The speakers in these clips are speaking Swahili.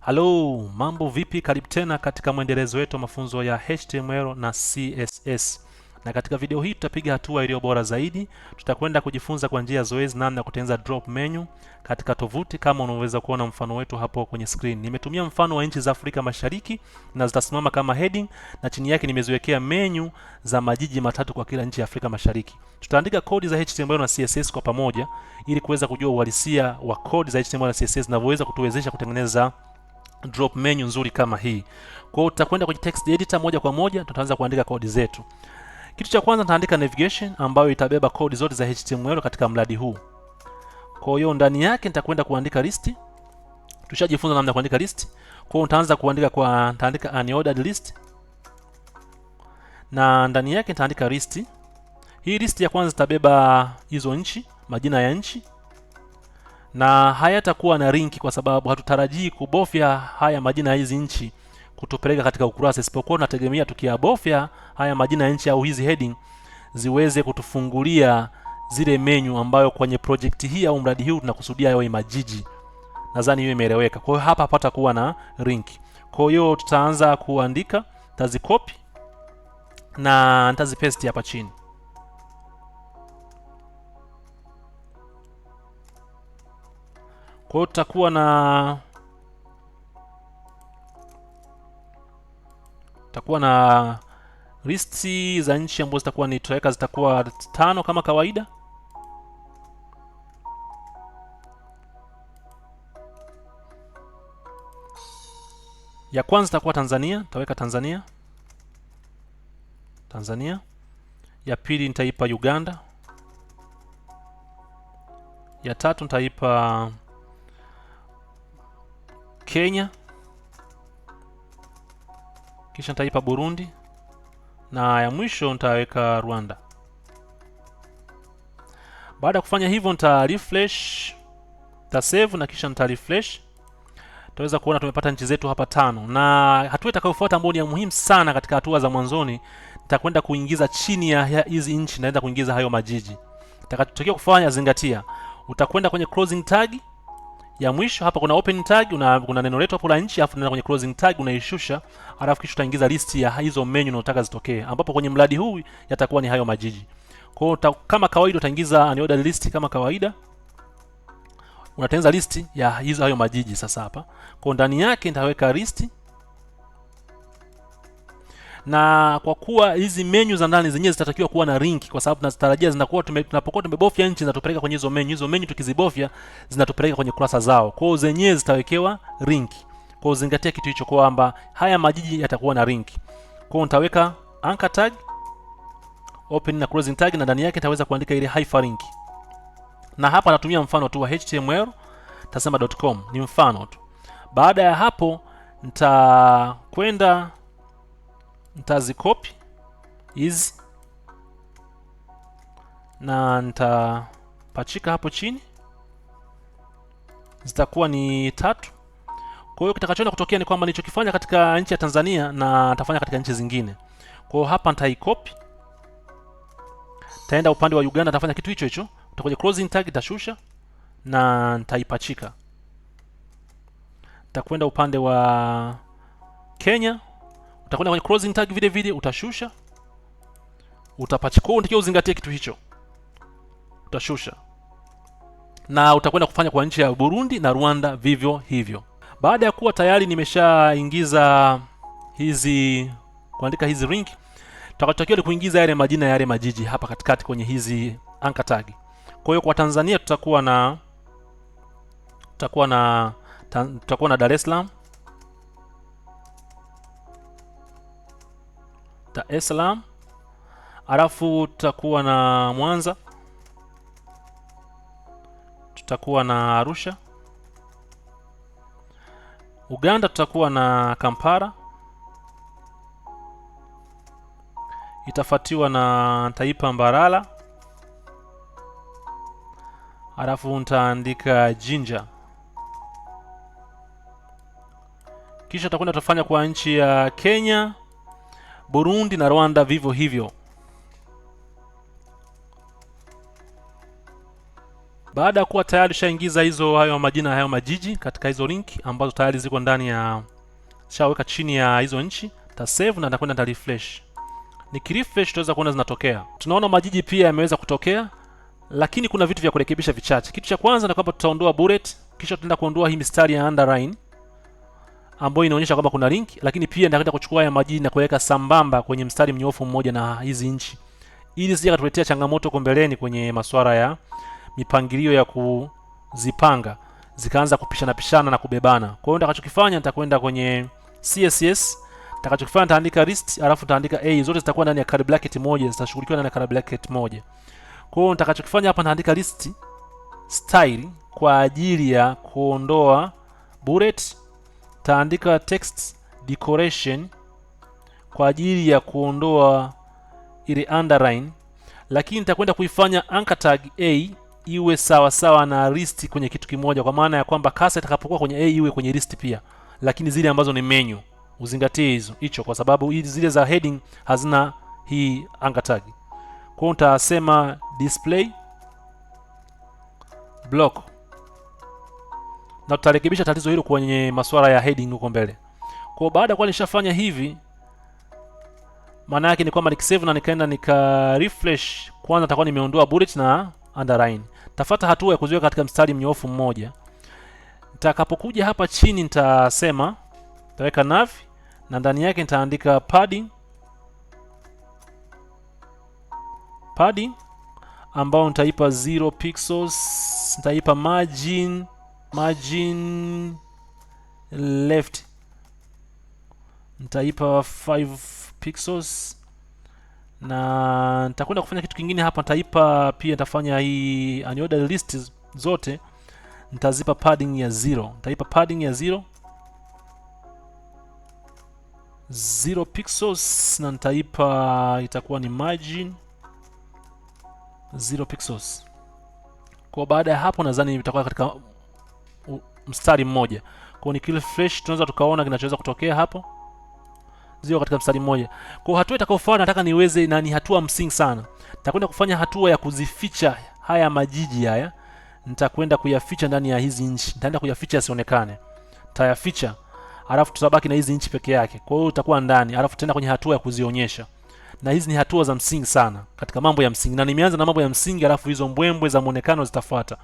Halo, mambo vipi? Karibu tena katika mwendelezo wetu wa mafunzo ya HTML na CSS. Na katika video hii tutapiga hatua iliyo bora zaidi. Tutakwenda kujifunza kwa njia ya zoezi namna ya kutengeneza drop menu katika tovuti kama unaweza kuona mfano wetu hapo kwenye screen. Nimetumia mfano wa nchi za Afrika Mashariki na zitasimama kama heading na chini yake nimeziwekea menu za majiji matatu kwa kila nchi ya Afrika Mashariki. Tutaandika kodi za HTML na CSS kwa pamoja ili kuweza kujua uhalisia wa kodi za HTML na CSS zinavyoweza kutuwezesha kutengeneza drop menu nzuri kama hii. Kwa hiyo tutakwenda kwenye text editor moja kwa moja, tutaanza kuandika kodi zetu. Kitu cha kwanza nitaandika navigation ambayo itabeba kodi zote za HTML katika mradi huu. Kwa hiyo ndani yake nitakwenda kuandika list. Tushajifunza namna ya kuandika list. Kwa hiyo nitaanza kuandika nitaandika unordered list. Na ndani yake nitaandika list. Hii list ya kwanza itabeba hizo nchi, majina ya nchi. Na hayatakuwa na linki kwa sababu hatutarajii kubofya haya majina ya hizi nchi kutupeleka katika ukurasa, isipokuwa tunategemea tukiyabofya haya majina ya nchi au hizi heading ziweze kutufungulia zile menu ambayo kwenye project hii au mradi huu tunakusudia yawe majiji. Nadhani hiyo imeeleweka. Kwa hiyo hapa hapatakuwa na link. Kwa hiyo tutaanza kuandika, tazicopy na nitazipaste hapa chini. Kwa hiyo tutakuwa na listi za nchi ambazo zitakuwa ni tutaweka zitakuwa 5 kama kawaida. Ya kwanza itakuwa Tanzania, tutaweka Tanzania. Ya pili nitaipa Uganda. Ya tatu nitaipa Kenya. Kisha nitaipa Burundi na ya mwisho nitaweka Rwanda. Baada ya kufanya hivyo nita refresh, nita save na kisha nita refresh. Tutaweza kuona tumepata nchi zetu hapa 5. Na hatua itakayofuata ambayo ni ya muhimu sana katika hatua za mwanzoni, nitakwenda kuingiza chini ya hizi nchi, naenda kuingiza hayo majiji. Utakachotakiwa kufanya, zingatia, utakwenda kwenye closing tag ya mwisho. Hapa kuna open tag, kuna neno letu hapo la nchi, alafu unaenda kwenye closing tag unaishusha, alafu kisha utaingiza listi ya hizo menu unataka zitokee, ambapo kwenye mradi huu yatakuwa ni hayo majiji. Kwa hiyo kama kawaida utaingiza unordered list kama kawaida. Unatengeneza listi ya hayo majiji sasa hapa. Kwa ndani yake nitaweka list. Na kwa kuwa hizi menu za ndani zenyewe zitatakiwa kuwa na link, kwa sababu tunatarajia zinakuwa tunapokuwa tumebofya nchi zinatupeleka kwenye hizo menu. Hizo menu tukizibofya zinatupeleka kwenye kurasa zao. Kwa hiyo zenyewe zitawekewa link. Kwa hiyo zingatia kitu hicho kwamba haya majiji yatakuwa na link. Kwa hiyo nitaweka anchor tag, open na closing tag, na ndani yake nitaweza kuandika ile hyperlink. Na hapa natumia mfano tu wa HTML, tasema .com, ni mfano tu. Baada ya hapo nitakwenda nitazicopy hizi na nitapachika hapo chini, zitakuwa ni 3. Kwa hiyo kitakachoenda kutokea ni kwamba nilichokifanya katika nchi ya Tanzania na nitafanya katika nchi zingine. Kwa hiyo hapa nitaicopy, taenda upande wa Uganda, nitafanya kitu hicho hicho. Utakuja closing tag, itashusha na nitaipachika. Nitakwenda upande wa Kenya, utakwenda kwenye closing tag vile vile, utashusha, utapachika. Kwa hiyo uzingatie kitu hicho, utashusha na utakwenda kufanya kwa nchi ya Burundi na Rwanda vivyo hivyo. Baada ya kuwa tayari nimeshaingiza kuandika hizi link, tutakachotakiwa ni kuingiza yale majina ya yale majiji hapa katikati kwenye hizi anchor tag. Kwa hiyo kwa Tanzania tutakuwa na Dar es Salaam, alafu tutakuwa na Mwanza, tutakuwa na Arusha. Uganda tutakuwa na Kampala, itafuatiwa na taipa Mbarara, alafu nitaandika Jinja. Kisha tutakwenda tutafanya kwa nchi ya Kenya, Burundi na Rwanda vivyo hivyo. Baada ya kuwa tayari ushaingiza hayo majina hayo majiji katika hizo link ambazo tayari ziko ndani ya shaweka chini ya hizo nchi, ta save na nitakwenda ta refresh. Nikirefresh tutaweza kuona zinatokea. Tunaona majiji pia yameweza kutokea, lakini kuna vitu vya kurekebisha vichache. Kitu cha kwanza ni kwamba tutaondoa bullet, kisha tutaenda kuondoa hii mistari ya underline ambayo inaonyesha kwamba kuna link, lakini pia nitakwenda kuchukua haya majiji na kuweka sambamba kwenye mstari mnyofu mmoja na hizi nchi, ili sije katuletea changamoto huko mbeleni kwenye masuala ya mipangilio ya kuzipanga zikaanza kupishana na kubebana. Kwa hiyo nitakachokifanya nitakwenda kwenye CSS, nitakachokifanya nitaandika list, alafu nitaandika a, zote zitakuwa ndani ya curly bracket moja, zitashughulikiwa ndani ya curly bracket moja. Kwa hiyo nitakachokifanya hapa nitaandika list style kwa ajili ya kuondoa bullet, taandika text decoration kwa ajili ya kuondoa ile underline, lakini nitakwenda kuifanya anchor tag a iwe sawa na list kwenye kitu kimoja, kwa maana ya kwamba kasa itakapokuwa kwenye a iwe kwenye list pia, lakini zile ambazo ni menu uzingatie hicho, kwa sababu zile za heading hazina hii anchor tag. Kwa hiyo nitasema display block, na tutarekebisha tatizo hilo kwenye masuala ya heading huko mbele. Kwa baada ya kuwa nishafanya hivi, maana yake ni kwamba nikisave na nikaenda nika refresh, kwanza nitakuwa nimeondoa bullet na underline. Tafuata hatua ya kuziweka katika mstari mnyoofu mmoja. Nitakapokuja hapa chini nitasema nitaweka nav na ndani yake nitaandika padding ambao nitaipa 0 pixels, nitaipa margin left nitaipa 5 pixels, na nitakwenda kufanya kitu kingine hapa. Nitaipa pia, nitafanya hii unordered list zote nitazipa padding ya 0. Nitaipa padding ya 0 pixels, na nitaipa itakuwa ni margin 0 pixels. Kwa baada ya hapo nadhani itakuwa katika mstari mmoja. Kwa nikirefresh tunaweza tukaona kinachoweza kutokea hapo, zio katika mstari mmoja. Kwa hatua itakayofuata nataka niweze, na ni hatua msingi sana, nitakwenda kufanya hatua ya kuzificha haya majiji haya. Nitakwenda kuyaficha ndani ya hizi nchi, nitaenda kuyaficha yasionekane, tayaficha, alafu tutabaki na hizi nchi peke yake. Kwa hiyo utakuwa ndani, alafu tena kwenye hatua ya kuzionyesha, na hizi ni hatua za msingi sana katika mambo ya msingi, na nimeanza na mambo ya msingi, alafu hizo mbwembwe za muonekano zitafuata.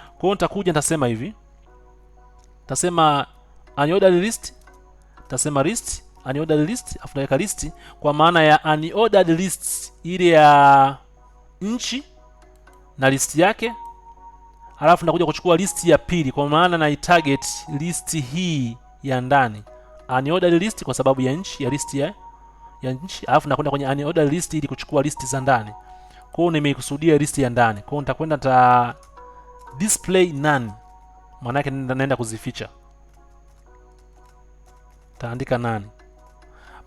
Kwa hiyo nitakuja nitasema hivi, nitasema unordered list, nitasema list unordered list, afu naweka list kwa maana ya unordered list ile ya nchi na list yake, alafu nakuja kuchukua list ya pili kwa maana na target list hii ya ndani, unordered list kwa sababu ya nchi, ya list ya nchi, alafu nakwenda kwenye unordered list ili kuchukua list za ndani. Kwa hiyo nimeikusudia list ya ndani. Kwa hiyo nitakwenda ta display none, maana yake naenda kuzificha, taandika none.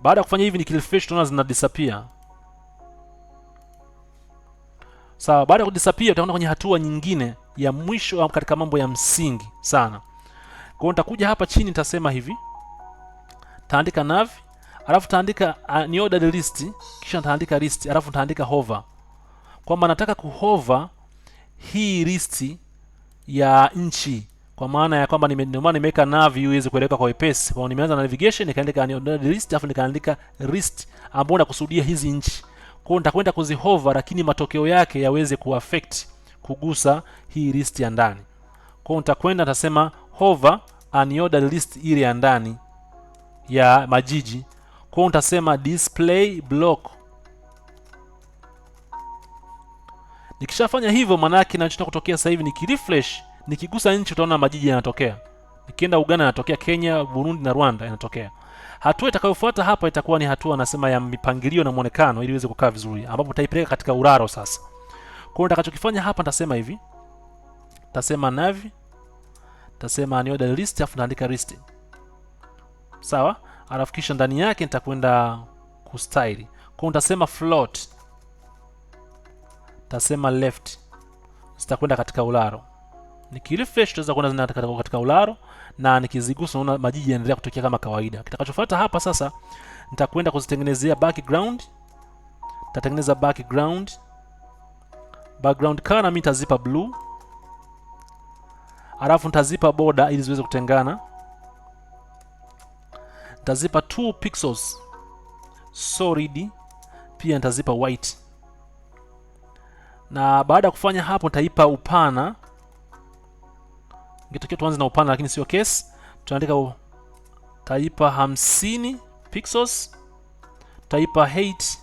Baada ya kufanya hivi nikirefresh tunaona zina disappear. Sawa, baada ya kudisappear tutakwenda kwenye hatua nyingine ya mwisho katika mambo ya msingi sana. Kwa hiyo nitakuja hapa chini nitasema hivi, taandika nav, alafu taandika unordered list, kisha nitaandika list, alafu nitaandika hover, kwamba nataka kuhover hii list ya nchi, kwa maana ya kwamba ndio maana nimeweka nav iweze kueleka kwa wepesi. Kwa nimeanza na navigation nikaandika unordered list, alafu nikaandika list ambayo nakusudia hizi nchi. Kwa hiyo nitakwenda kuzihover, lakini matokeo yake yaweze kuaffect, kugusa hii list ya ndani. Kwa hiyo nitakwenda nitasema hover unordered list ile ya ndani ya majiji. Kwa hiyo nitasema display block. Nikishafanya hivyo, maana yake kinachotaka kutokea sasa hivi nikirefresh, nikigusa nchi utaona majiji yanatokea. Nikienda Uganda yanatokea, Kenya, Burundi na Rwanda yanatokea. Hatua itakayofuata hapa itakuwa ni hatua nasema ya mipangilio na muonekano, ili iweze kukaa vizuri, ambapo utaipeleka katika uraro sasa. Kwa hiyo nitakachokifanya hapa nitasema hivi, nitasema nav, nitasema unordered list, afu naandika list. Sawa? Alafu kisha ndani yake nitakwenda kustyle. Kwa hiyo nitasema float, nitasema left, zitakwenda katika ularo. Nikirefresh tutaweza kuona zinaenda katika ularo, na nikizigusa unaona majiji yanaendelea kutokea kama kawaida. Kitakachofuata hapa sasa nitakwenda kuzitengenezea background. Nitatengeneza background color, mimi nitazipa blue, alafu nitazipa border ili ziweze kutengana. Nitazipa 2 pixels solid, pia nitazipa white. Na baada ya kufanya hapo nitaipa upana. Ingetokea tuanze na upana lakini sio case. Tunaandika taipa 50 pixels, taipa height,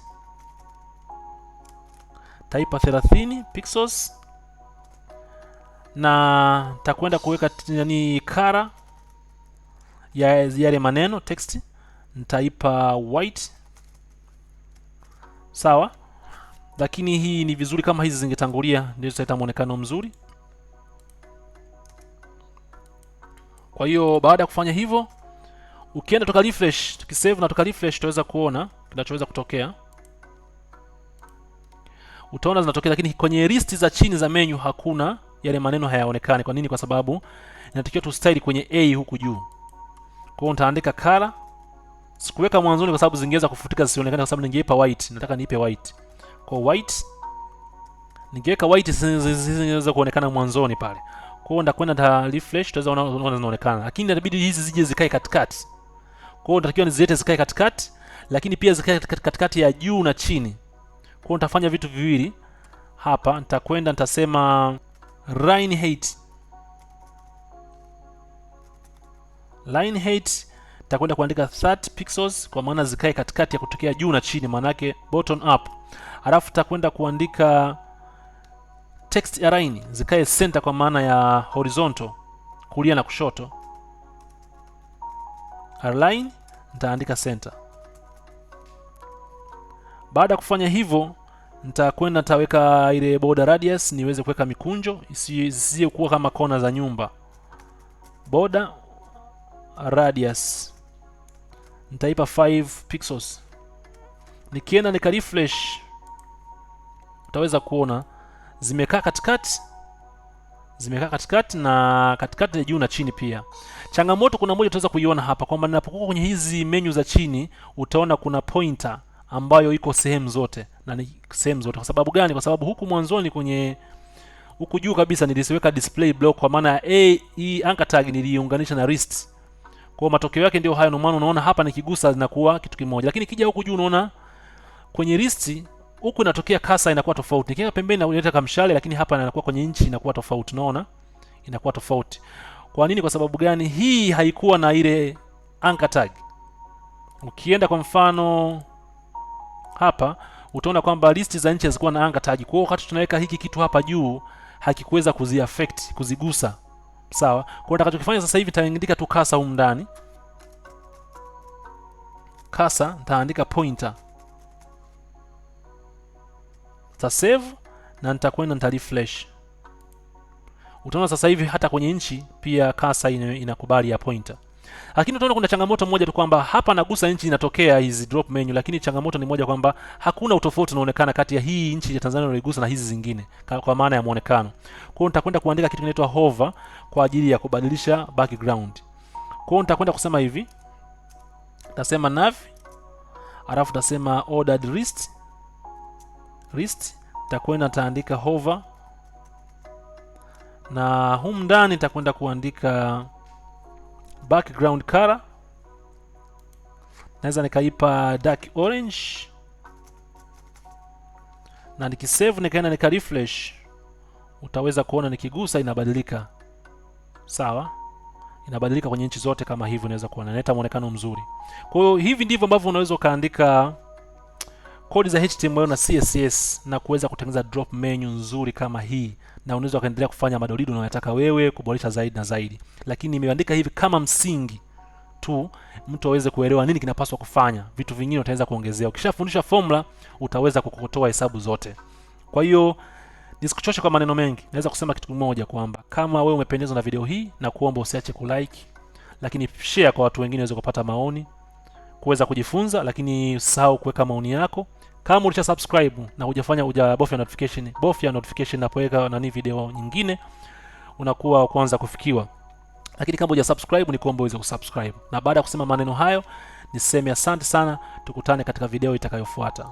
taipa 30 pixels, na takwenda kuweka yani color ya yale maneno text, nitaipa white. Sawa, lakini hii ni vizuri kama hizi zingetangulia, ndio italeta muonekano mzuri. Kwa hiyo baada ya kufanya hivyo, ukienda tuka refresh, tukisave na tuka refresh, tutaweza kuona kinachoweza kutokea. Utaona zinatokea, lakini kwenye list za chini za menu hakuna, yale maneno hayaonekani. Kwa nini? Kwa sababu inatakiwa tu style kwenye A huku juu. Kwa hiyo nitaandika color. Sikuweka mwanzoni kwa sababu zingeweza kufutika zisionekane, kwa sababu ningeipa white. Nataka niipe white. Kwa white, ningeweka white zingeweza kuonekana mwanzoni pale. Kwa hiyo ndakwenda nita refresh, tutaweza unaona zinaonekana. Lakini inabidi hizi zije zikae katikati. Kwa hiyo natakiwa nizilete zikae katikati, lakini pia zikae katikati ya juu na chini. Kwa hiyo nitafanya vitu viwili hapa. Nitakwenda nitasema line height. Line height nitakwenda kuandika 30 pixels kwa maana zikae katikati ya kutokea juu na chini, maana yake bottom up. Alafu nitakwenda kuandika text align zikae center kwa maana ya horizontal, kulia na kushoto. Align nitaandika center. Baada ya kufanya hivyo, nitakwenda nitaweka ile border radius niweze kuweka mikunjo isije kuwa kama kona za nyumba. Border radius nitaipa 5 pixels. Nikienda nika refresh, utaweza kuona zimekaa katikati, na katikati ya juu na chini pia. Changamoto kuna moja utaweza kuiona hapa kwamba ninapokuwa kwenye hizi menu za chini, utaona kuna pointer ambayo iko sehemu zote, na ni sehemu zote. Kwa sababu gani? Kwa sababu huku mwanzoni kwenye huku juu kabisa nilisiweka display block, kwa maana hii anchor tag niliunganisha na wrist. Kwa matokeo yake ndio hayo, ndio maana unaona hapa nikigusa zinakuwa kitu kimoja. Lakini kija huku juu unaona kwenye wrist huku inatokea kasa inakuwa tofauti. Nikiweka pembeni inaleta kamshale, lakini hapa inakuwa kwenye inchi inakuwa tofauti. Unaona? Inakuwa tofauti. Kwa nini? Kwa sababu gani? Hii haikuwa na ile anchor tag. Ukienda kwa mfano hapa utaona kwamba listi za inchi zilikuwa na anchor tag. Kwa hiyo wakati tunaweka hiki kitu hapa juu hakikuweza kuziaffect, kuzigusa. Sawa? Kwa hiyo nitakachokifanya sasa hivi nitaandika tu kasa humu ndani. Kasa nitaandika pointer. Nita save na nitakwenda nita refresh. Utaona sasa hivi hata kwenye inchi pia kasa inakubali ya pointer. Lakini utaona kuna changamoto moja tu kwamba hapa nagusa inchi inatokea hizi drop menu, lakini changamoto ni moja kwamba hakuna utofauti unaonekana kati ya hii inchi ya Tanzania unayogusa na hizi zingine kwa maana ya muonekano. Kwa hiyo nitakwenda kuandika kitu kinaitwa hover kwa ajili ya kubadilisha background. Kwa hiyo nitakwenda kusema hivi. Nitasema nav, alafu nitasema ordered list. Nitakwenda nitaandika hover, na humu ndani nitakwenda kuandika background color. Naweza nikaipa dark orange, na nikisave nikaenda nika refresh, utaweza kuona nikigusa inabadilika. Sawa, inabadilika kwenye inchi zote kama hivi. Unaweza kuona inaleta muonekano mzuri. Kwa hiyo hivi ndivyo ambavyo unaweza kaandika kodi za HTML na CSS na kuweza kutengeneza drop menu nzuri kama hii, na unaweza kaendelea kufanya madolido unayotaka wewe kuboresha zaidi na zaidi. Lakini nimeandika hivi kama msingi tu mtu aweze kuelewa nini kinapaswa kufanya. Vitu vingine utaweza kuongezea. Ukishafundisha formula utaweza kukotoa hesabu zote. Kwa hiyo nisikuchoshe kwa maneno mengi. Naweza kusema kitu kimoja kwamba kama wewe umependezwa na video hii, na kuomba usiache kulike, lakini share kwa watu wengine waweze kupata maoni, kuweza kujifunza. Lakini usahau kuweka maoni yako. Kama ulisha subscribe na hujabofya notification, bofya notification napoweka nani video nyingine, unakuwa wa kwanza kufikiwa. Lakini kama huja subscribe ni kuomba uweze kusubscribe. Na baada ya kusema maneno hayo, niseme asante sana, tukutane katika video itakayofuata.